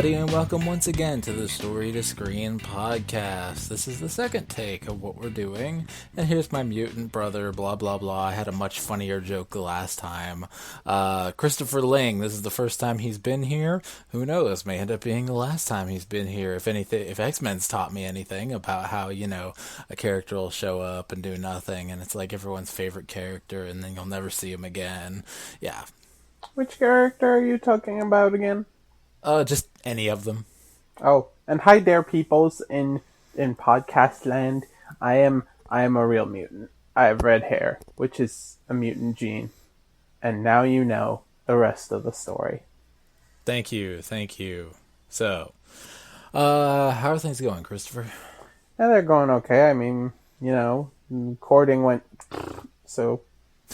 And welcome once again to the Story to Screen podcast. This is the second take of what we're doing, and here's my mutant brother, blah blah blah. I had a much funnier joke the last time. Christopher Ling, this is the first time he's been here. Who knows, may end up being the last time he's been here. If X-Men's taught me anything about how, a character will show up and do nothing, and it's like everyone's favorite character, and then you'll never see him again. Yeah. Which character are you talking about again? Just any of them. Oh, and hi there, peoples in podcast land. I am a real mutant. I have red hair, which is a mutant gene, and now you know the rest of the story. Thank you. So, how are things going, Christopher? Yeah, they're going okay. I mean, courting went, so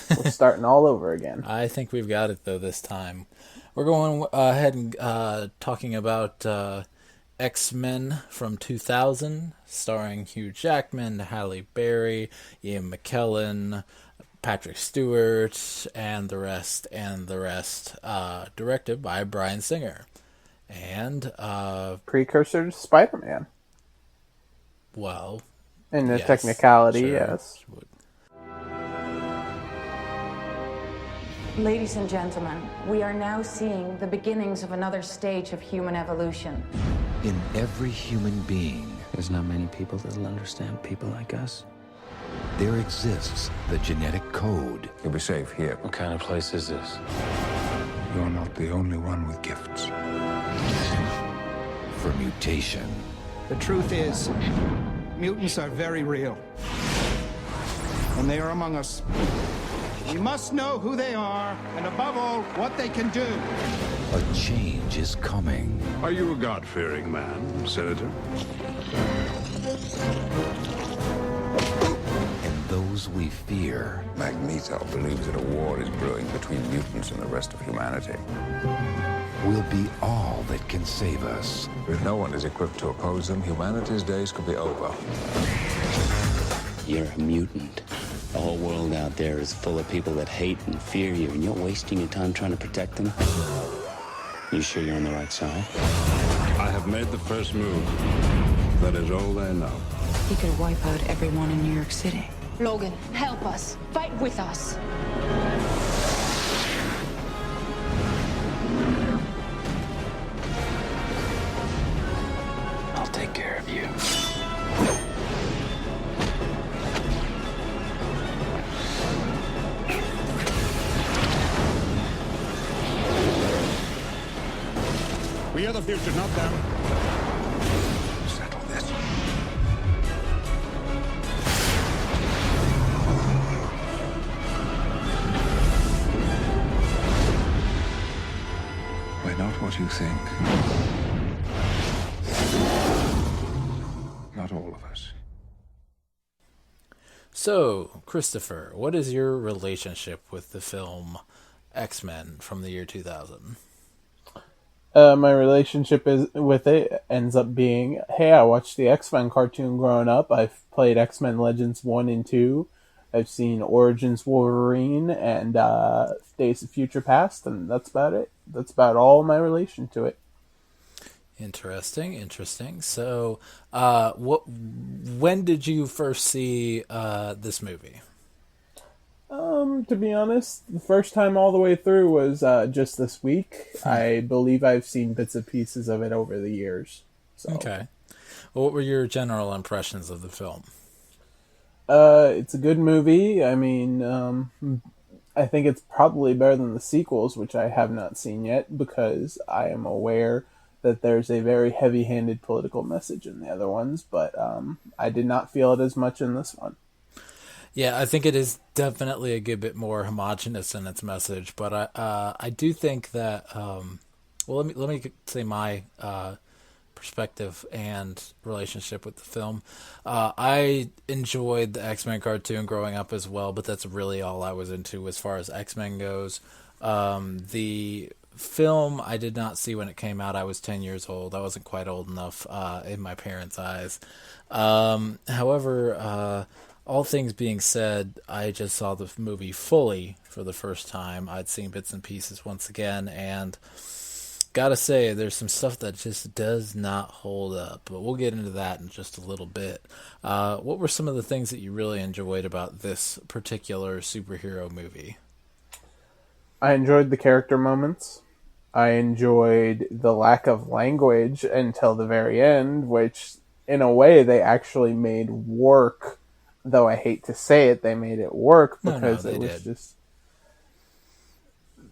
we're starting all over again. I think we've got it though this time. We're going ahead and talking about X-Men from 2000, starring Hugh Jackman, Halle Berry, Ian McKellen, Patrick Stewart, and the rest, directed by Bryan Singer. And precursor to Spider-Man. Well, in the technicality, sure. Yes. Ladies and gentlemen, we are now seeing the beginnings of another stage of human evolution. In every human being, there's not many people that'll understand people like us. There exists the genetic code. You'll be safe here. What kind of place is this? You're not the only one with gifts. For mutation. The truth is, mutants are very real. And they are among us. We must know who they are, and above all, what they can do. A change is coming. Are you a God-fearing man, Senator? And those we fear... Magneto believes that a war is brewing between mutants and the rest of humanity. Will be all that can save us. If no one is equipped to oppose them, humanity's days could be over. You're a mutant. The whole world out there is full of people that hate and fear you, and you're wasting your time trying to protect them? You sure you're on the right side? I have made the first move. That is all I know. He could wipe out everyone in New York City. Logan, help us. Fight with us. I'll take care of you. We are the future, not them. Settle this. We're not what you think. Not all of us. So, Christopher, what is your relationship with the film X-Men from the year 2000? My relationship with it ends up being, hey, I watched the X-Men cartoon growing up. I've played X-Men Legends 1 and 2. I've seen Origins Wolverine and Days of Future Past, and that's about it. That's about all my relation to it. Interesting. So, when did you first see this movie? To be honest, the first time all the way through was just this week. I believe I've seen bits and pieces of it over the years. So. Okay. Well, what were your general impressions of the film? It's a good movie. I mean, I think it's probably better than the sequels, which I have not seen yet, because I am aware that there's a very heavy-handed political message in the other ones, but I did not feel it as much in this one. Yeah, I think it is definitely a good bit more homogenous in its message, but I do think that let me say my perspective and relationship with the film. I enjoyed the X-Men cartoon growing up as well, but that's really all I was into as far as X-Men goes. The film I did not see when it came out. I was 10 years old. I wasn't quite old enough in my parents' eyes. However, all things being said, I just saw the movie fully for the first time. I'd seen bits and pieces once again, and gotta say, there's some stuff that just does not hold up. But we'll get into that in just a little bit. What were some of the things that you really enjoyed about this particular superhero movie? I enjoyed the character moments. I enjoyed the lack of language until the very end, which, in a way, they actually made work. Though I hate to say it, they made it work because it was just...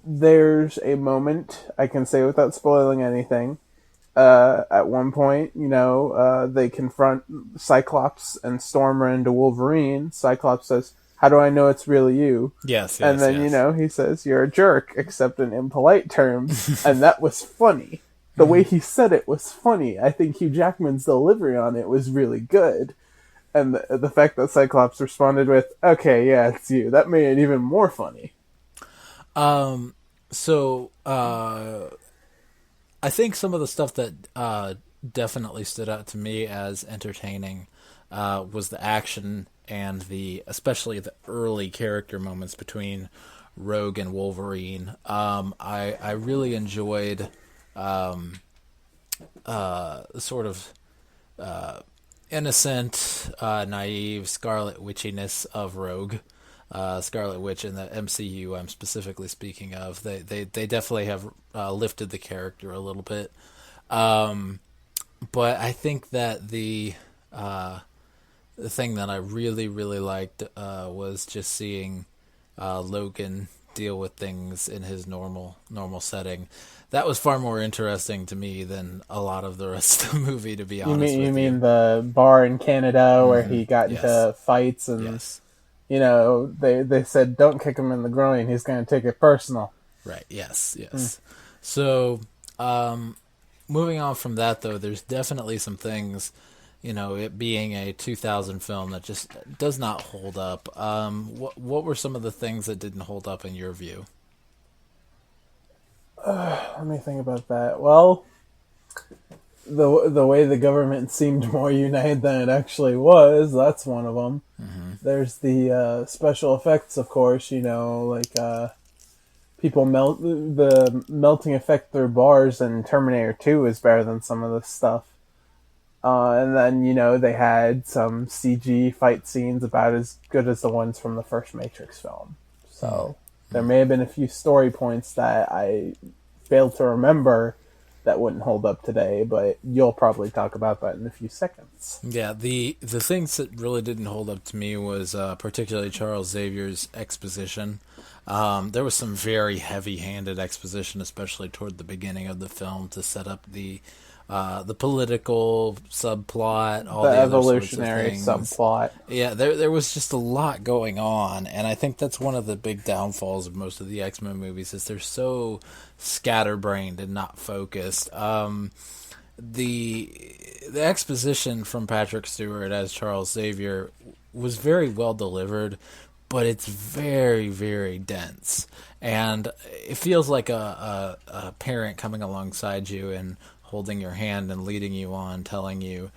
There's a moment, I can say without spoiling anything, at one point, they confront Cyclops and storm run into Wolverine. Cyclops says, "How do I know it's really you?" Yes, and then, he says, "You're a jerk, except in impolite terms." And that was funny. The way he said it was funny. I think Hugh Jackman's delivery on it was really good. And the fact that Cyclops responded with, "Okay, yeah, it's you," that made it even more funny. I think some of the stuff that definitely stood out to me as entertaining was the action and especially the early character moments between Rogue and Wolverine. I really enjoyed sort of innocent, naive, Scarlet Witchiness of Rogue. Scarlet Witch in the MCU I'm specifically speaking of. They definitely have lifted the character a little bit. But I think that the thing that I really, really liked was just seeing Logan deal with things in his normal setting. That was far more interesting to me than a lot of the rest of the movie, to be honest with you. You mean the bar in Canada where he got into fights and, they said, "Don't kick him in the groin, he's going to take it personal." Right, yes. So, moving on from that, though, there's definitely some things, it being a 2000 film that just does not hold up. What were some of the things that didn't hold up in your view? Let me think about that. Well, the way the government seemed more united than it actually was, that's one of them. Mm-hmm. There's the special effects, of course, people the melting effect through bars in Terminator 2 is better than some of this stuff. And then, they had some CG fight scenes about as good as the ones from the first Matrix film. So there may have been a few story points that I failed to remember that wouldn't hold up today, but you'll probably talk about that in a few seconds. Yeah, the things that really didn't hold up to me was particularly Charles Xavier's exposition. There was some very heavy-handed exposition, especially toward the beginning of the film, to set up the political subplot, all the evolutionary subplot. Yeah, there was just a lot going on, and I think that's one of the big downfalls of most of the X-Men movies, is they're so scatterbrained and not focused. The exposition from Patrick Stewart as Charles Xavier was very well delivered, but it's very, very dense, and it feels like a parent coming alongside you and holding your hand and leading you on, telling you,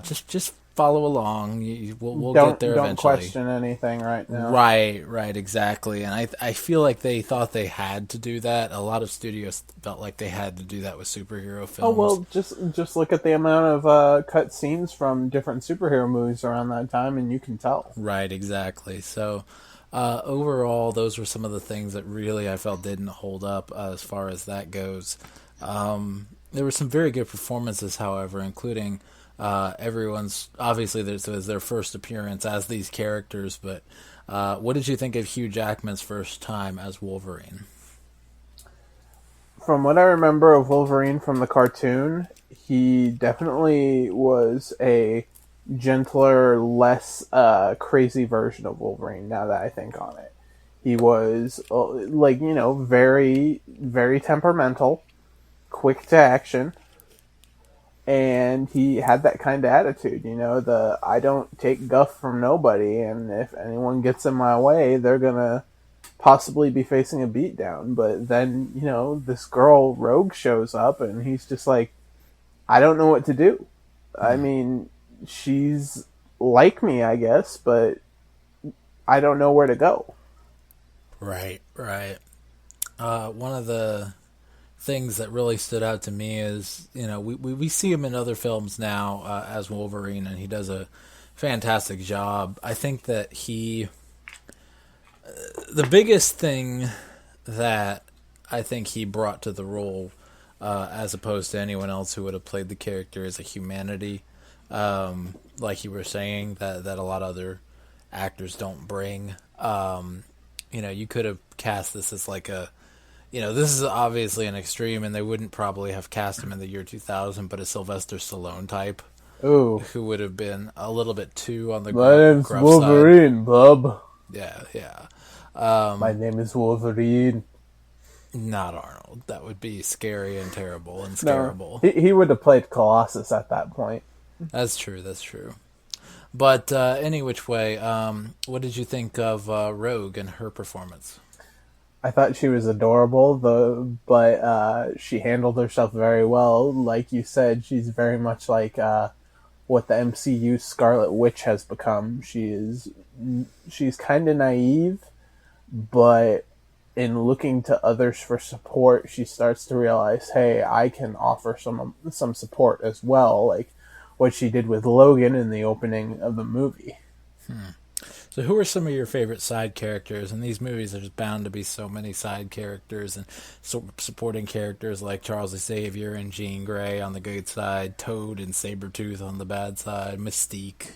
just follow along. We'll get there eventually. Don't question anything right now. Right, exactly. And I feel like they thought they had to do that. A lot of studios felt like they had to do that with superhero films. Oh, well, just look at the amount of cut scenes from different superhero movies around that time, and you can tell. Right, exactly. So, overall, those were some of the things that really I felt didn't hold up as far as that goes. There were some very good performances, however, including everyone's... Obviously, this was their first appearance as these characters, but what did you think of Hugh Jackman's first time as Wolverine? From what I remember of Wolverine from the cartoon, he definitely was a gentler, less crazy version of Wolverine, now that I think on it. He was, very, very temperamental, quick to action, and he had that kind of attitude, I don't take guff from nobody, and if anyone gets in my way, they're gonna possibly be facing a beatdown. But then, this girl Rogue shows up, and he's just like, I don't know what to do. I mean, she's like me, I guess, but I don't know where to go. Right. One of the things that really stood out to me is, we see him in other films now as Wolverine, and he does a fantastic job. I think that the biggest thing that I think he brought to the role, as opposed to anyone else who would have played the character, is a humanity, like you were saying, that a lot of other actors don't bring. You could have cast this as like this is obviously an extreme, and they wouldn't probably have cast him in the year 2000, but a Sylvester Stallone type. Ooh. Who would have been a little bit too on the My name's gruff Wolverine, side. bub. Yeah. My name is Wolverine. Not Arnold. That would be scary and terrible and scarable. No, he would have played Colossus at that point. That's true. But any which way, what did you think of Rogue and her performance? I thought she was adorable, but she handled herself very well. Like you said, she's very much like what the MCU Scarlet Witch has become. She's kind of naive, but in looking to others for support, she starts to realize, hey, I can offer some support as well, like what she did with Logan in the opening of the movie. So who are some of your favorite side characters? In these movies, there's bound to be so many side characters and supporting characters like Charles Xavier and Jean Grey on the good side, Toad and Sabretooth on the bad side, Mystique,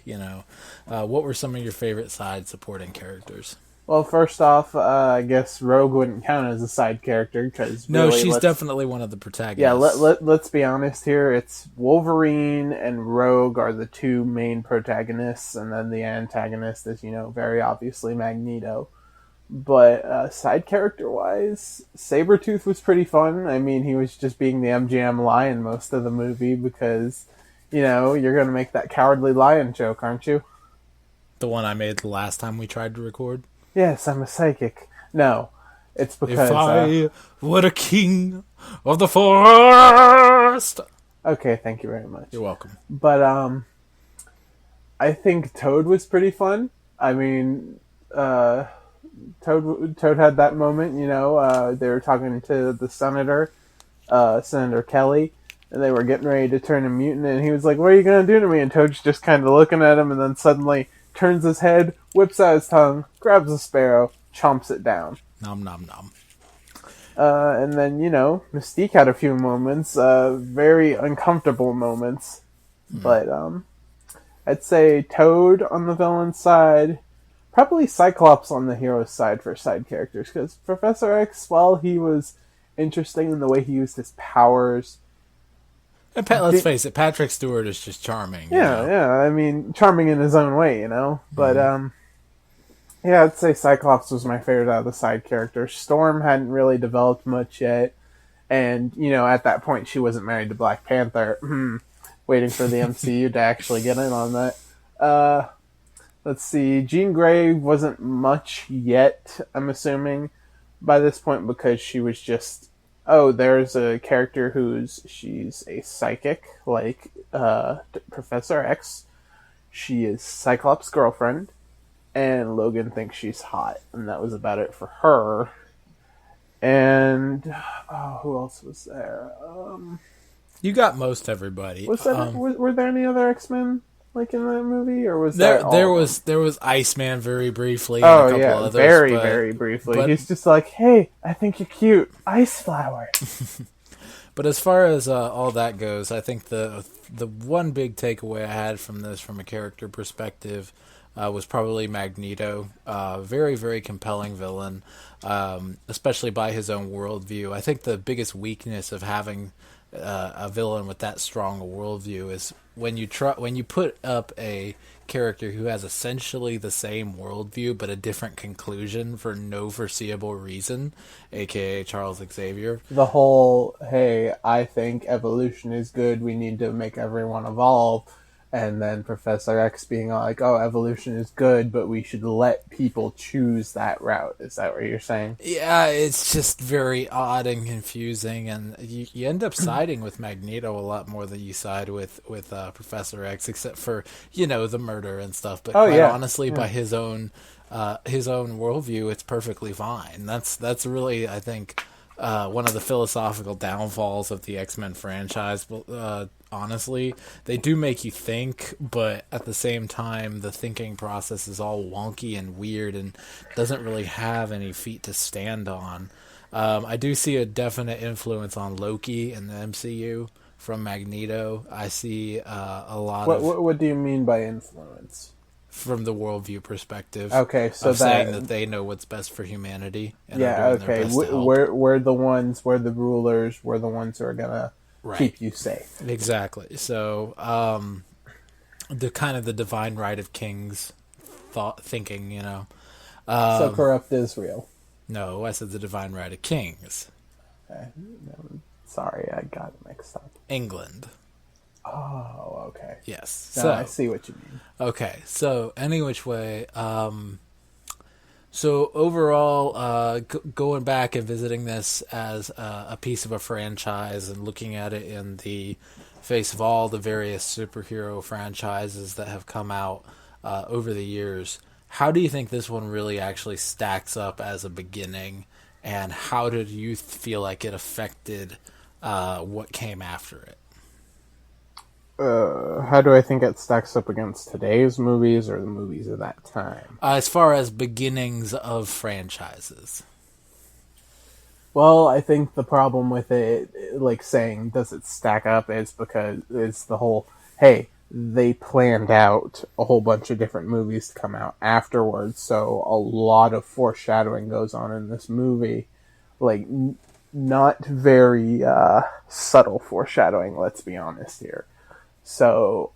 What were some of your favorite side supporting characters? Well, first off, I guess Rogue wouldn't count as a side character because no, she's definitely one of the protagonists. Yeah, let's be honest here. It's Wolverine and Rogue are the two main protagonists, and then the antagonist is, very obviously Magneto. But side character-wise, Sabretooth was pretty fun. I mean, he was just being the MGM lion most of the movie because, you're going to make that cowardly lion joke, aren't you? The one I made the last time we tried to record? Yes, I'm a psychic. No, it's because... If I were a king of the forest... Okay, thank you very much. You're welcome. But, I think Toad was pretty fun. I mean, Toad had that moment, they were talking to the senator, Senator Kelly, and they were getting ready to turn him mutant, and he was like, what are you going to do to me? And Toad's just kind of looking at him, and then suddenly turns his head, whips out his tongue, grabs a sparrow, chomps it down. Nom, nom, nom. And then, Mystique had a few moments, very uncomfortable moments. But, I'd say Toad on the villain's side, probably Cyclops on the hero's side for side characters, because Professor X, while he was interesting in the way he used his powers... And let's face it, Patrick Stewart is just charming. Yeah, I mean, charming in his own way, But, yeah, I'd say Cyclops was my favorite out of the side characters. Storm hadn't really developed much yet. And, at that point, she wasn't married to Black Panther. Waiting for the MCU to actually get in on that. Let's see. Jean Grey wasn't much yet, I'm assuming, by this point, because she was just... Oh, there's a character she's a psychic, like Professor X. She is Cyclops' girlfriend, and Logan thinks she's hot, and that was about it for her. And who else was there? You got most everybody. Were there any other X-Men like in that movie, or was there? That there was Iceman very briefly. Oh, and a couple others, very briefly. He's just like, hey, I think you're cute, Ice Flower. But as far as all that goes, I think the one big takeaway I had from this, from a character perspective, was probably Magneto. Very, very compelling villain, especially by his own worldview. I think the biggest weakness of having a villain with that strong a worldview is when you put up a character who has essentially the same worldview but a different conclusion for no foreseeable reason, aka Charles Xavier. The whole, hey, I think evolution is good, we need to make everyone evolve, and then Professor X being like, "Oh, evolution is good, but we should let people choose that route." Is that what you're saying? Yeah, it's just very odd and confusing, and you end up siding with Magneto a lot more than you side with Professor X, except for the murder and stuff. But Oh quite yeah, honestly, yeah. by his own worldview, it's perfectly fine. That's really, I think, one of the philosophical downfalls of the X-Men franchise. Honestly, they do make you think, but at the same time, the thinking process is all wonky and weird and doesn't really have any feet to stand on. I do see a definite influence on Loki in the MCU from Magneto. I see a lot What, of, what do you mean by influence? from the worldview perspective, Okay, so of saying that they know what's best for humanity and are yeah, doing their okay. best to help. We're the ones, we're the rulers, we're the ones who are gonna Right. keep you safe. Exactly. So, the kind of the divine right of kings thinking. So corrupt Israel. No, I said the divine right of kings. Okay. Sorry, I got it mixed up. England. Oh, okay. Yes. No, So I see what you mean. okay. So any which way. So overall, going back and visiting this as a piece of a franchise and looking at it in the face of all the various superhero franchises that have come out over the years, how do you think this one really actually stacks up as a beginning, and how did you feel like it affected what came after it? How do I think it stacks up against today's movies or the movies of that time? As far as beginnings of franchises. Well, I think the problem with it, like saying, does it stack up, is because it's the whole, hey, they planned out a whole bunch of different movies to come out afterwards, so a lot of foreshadowing goes on in this movie. Like, not very subtle foreshadowing, let's be honest here. So,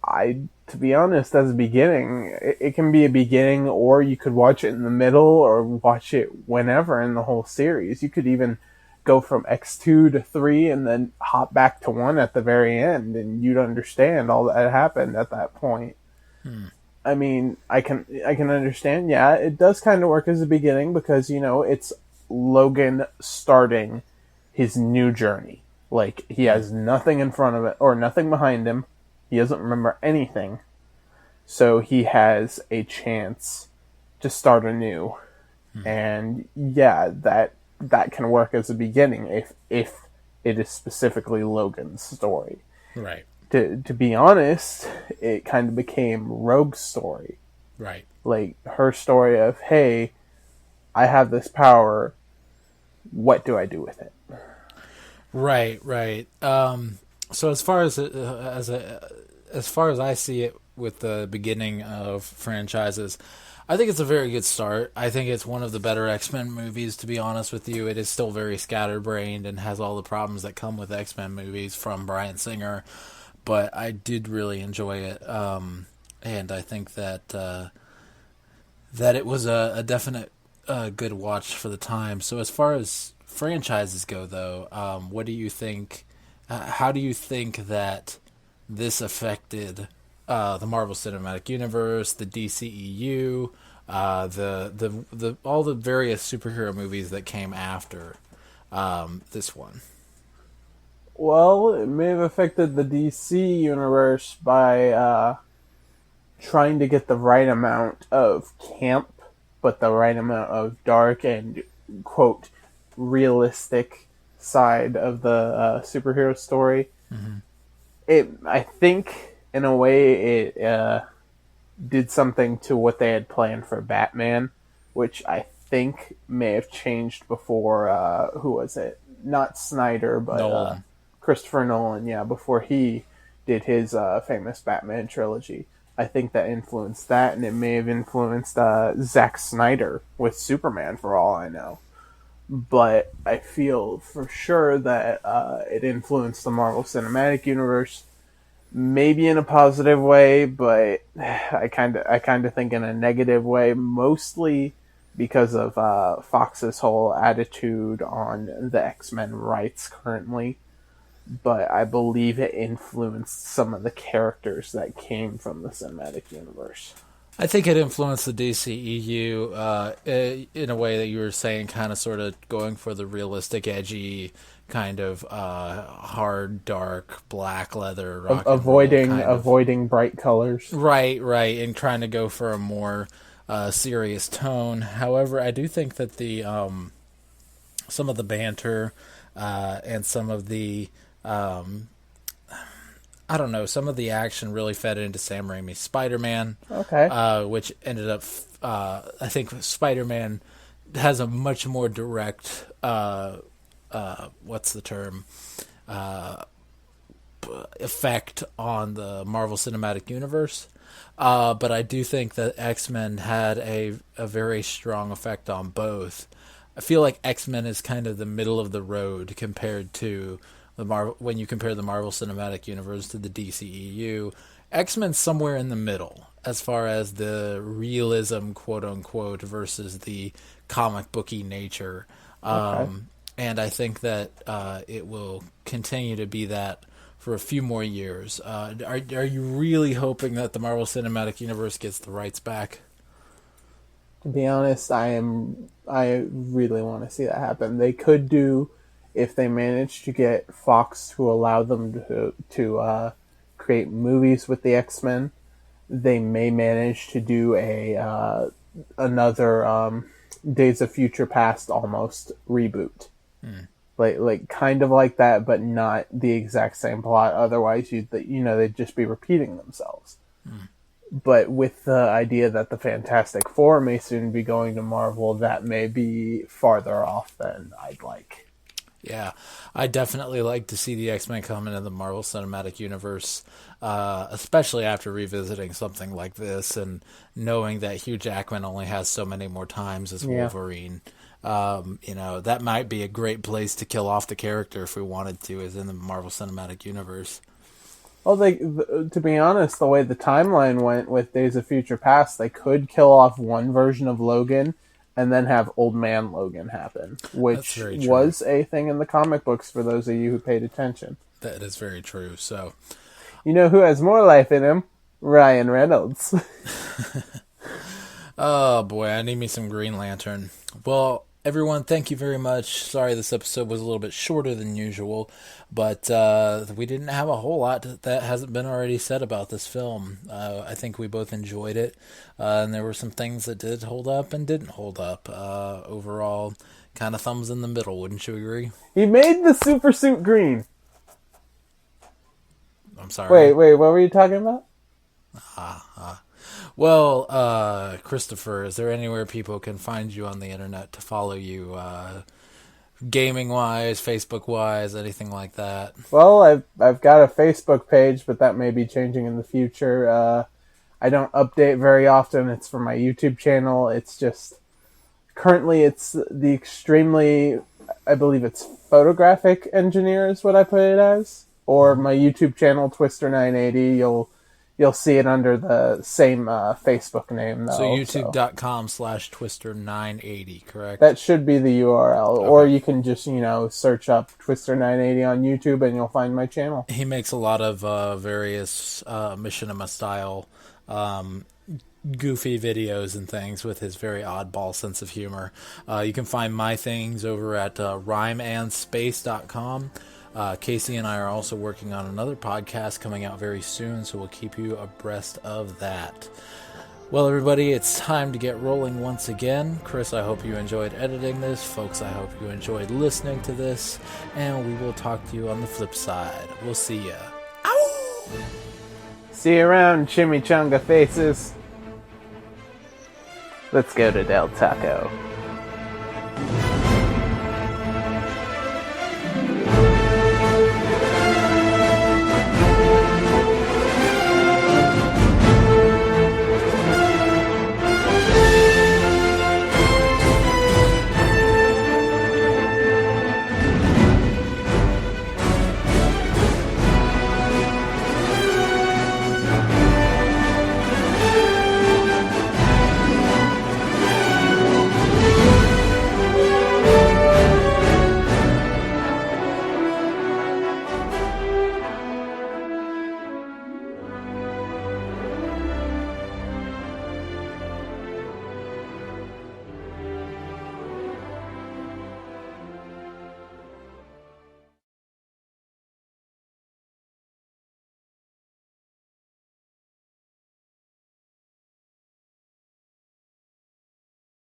to be honest, as a beginning, it can be a beginning, or you could watch it in the middle, or watch it whenever in the whole series. You could even go from X2 to 3 and then hop back to 1 at the very end, and you'd understand all that happened at that point. I mean, I can understand, yeah, it does kind of work as a beginning because, it's Logan starting his new journey. Like, he has nothing in front of it, or nothing behind him. He doesn't remember anything. So he has a chance to start anew. And yeah, that can work as a beginning if it is specifically Logan's story. Right. To be honest, it kind of became Rogue's story. Right. Like, her story of, hey, I have this power, what do I do with it? Right. So as far as I see it with the beginning of franchises, I think it's a very good start. I think it's one of the better X-Men movies, to be honest with you. It is still very scatterbrained and has all the problems that come with X-Men movies from Bryan Singer, but I did really enjoy it, and I think that it was a definite good watch for the time. So as far as franchises go, though, what do you think? How do you think that this affected the Marvel Cinematic Universe, the DCEU, the all the various superhero movies that came after this one? Well, it may have affected the DC universe by trying to get the right amount of camp, but the right amount of dark and, quote, realistic side of the superhero story. I think, in a way, it did something to what they had planned for Batman, which I think may have changed before, who was it? Not Snyder, but Nolan. Christopher Nolan, yeah, before he did his famous Batman trilogy. I think that influenced that, and it may have influenced Zack Snyder with Superman, for all I know. But I feel for sure that it influenced the Marvel Cinematic Universe, maybe in a positive way, but I kind of think in a negative way, mostly because of Fox's whole attitude on the X-Men rights currently. but I believe it influenced some of the characters that came from the cinematic universe. I think it influenced the DCEU in a way that you were saying, kind of sort of going for the realistic, edgy, kind of hard, dark, black leather, rock and roll kind of. Avoiding bright colors. Right, and trying to go for a more serious tone. However, I do think that the some of the banter and some of the I don't know, some of the action really fed into Sam Raimi's Spider-Man. Okay. Which ended up, I think Spider-Man has a much more direct, what's the term, effect on the Marvel Cinematic Universe. But I do think that X-Men had a very strong effect on both. I feel like X-Men is kind of the middle of the road compared to the Marvel. When you compare the Marvel Cinematic Universe to the DCEU, X-Men's somewhere in the middle as far as the realism, quote unquote, versus the comic booky nature. And I think that it will continue to be that for a few more years. Are you really hoping that the Marvel Cinematic Universe gets the rights back? To be honest, I really want to see that happen. They could do, if they manage to get Fox to allow them to create movies with the X-Men, they may manage to do another Days of Future Past almost reboot. Like kind of like that, but not the exact same plot. Otherwise, they'd just be repeating themselves. But with the idea that the Fantastic Four may soon be going to Marvel, that may be farther off than I'd like. Yeah, I definitely like to see the X-Men come into the Marvel Cinematic Universe, especially after revisiting something like this and knowing that Hugh Jackman only has so many more times as Wolverine. That might be a great place to kill off the character if we wanted to, is in the Marvel Cinematic Universe. Well, to be honest, the way the timeline went with Days of Future Past, they could kill off one version of Logan and then have Old Man Logan happen, which was a thing in the comic books for those of you who paid attention. That is very true. So, you know who has more life in him? Ryan Reynolds. Oh boy, I need me some Green Lantern. Well, everyone, thank you very much. Sorry this episode was a little bit shorter than usual, but we didn't have a whole lot that hasn't been already said about this film. I think we both enjoyed it, and there were some things that did hold up and didn't hold up. Overall, kind of thumbs in the middle, wouldn't you agree? He made the super suit green. I'm sorry. Wait, what were you talking about? Well, Christopher, is there anywhere people can find you on the internet to follow you, gaming-wise, Facebook-wise, anything like that? Well, I've got a Facebook page, but that may be changing in the future. I don't update very often. It's for my YouTube channel. It's just, currently it's the extremely, I believe it's photographic engineer is what I put it as. Or my YouTube channel, Twister980, You'll see it under the same Facebook name, though. So youtube.com/Twister980, correct? That should be the URL. Okay. Or you can just, search up Twister980 on YouTube and you'll find my channel. He makes a lot of various machinima-style goofy videos and things with his very oddball sense of humor. You can find my things over at rhymeandspace.com. Casey and I are also working on another podcast coming out very soon, so we'll keep you abreast of that. Well, everybody, it's time to get rolling once again. Chris, I hope you enjoyed editing this. Folks, I hope you enjoyed listening to this. And we will talk to you on the flip side. We'll see ya. Ow! See you around, chimichanga faces. Let's go to Del Taco.